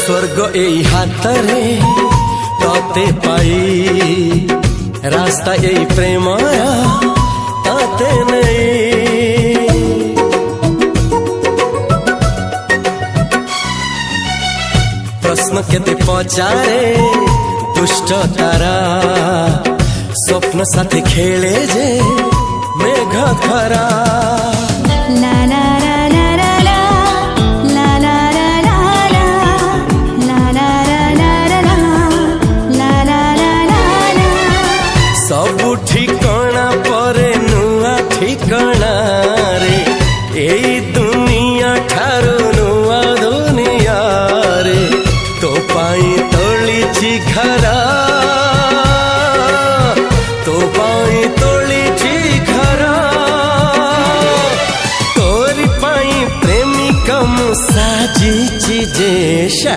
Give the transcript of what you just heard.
स्वर्ग एई हातरे तते पाई रास्ता एई प्रेमया ताते नहीं। प्रश्न केते पचारे दुष्ट तारा स्वप्न साथी खेले जे मेघ खरा। ला ला ला ला ला ला ला ला ला ला ला ला ला ला। सबु ठिकाना परे नुआ ठिकाना रे एई दुनिया ठारू नुआ दुनिया रे। तो पाई तोलिछि घरा तो पाई तोलिछि घरा तोरी पाई प्रेमिका मु साजिछि जे।